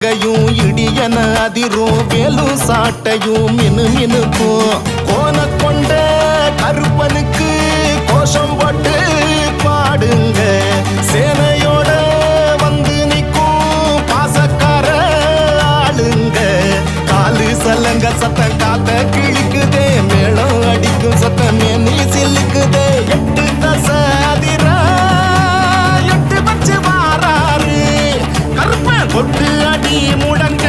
இறக்கையும் இடியன அதிரும் வேலும் சாட்டையும் மினு மினுக்கும் கோன கொண்ட கருப்பனுக்கு கோஷம் போட்டு பாடுங்க சேனையோட வந்து நிற்கும் பாசக்கார ஆளுங்க காலு சலங்க சத்தம் காத்த கிழிக்குதே மேளம் அடிக்கும் சத்தமே நீ சில்லுக்குதே எட்டு தச அதிரா எட்டு வச்சு வாராரு கருப்ப கொட்டு அடி முடங்க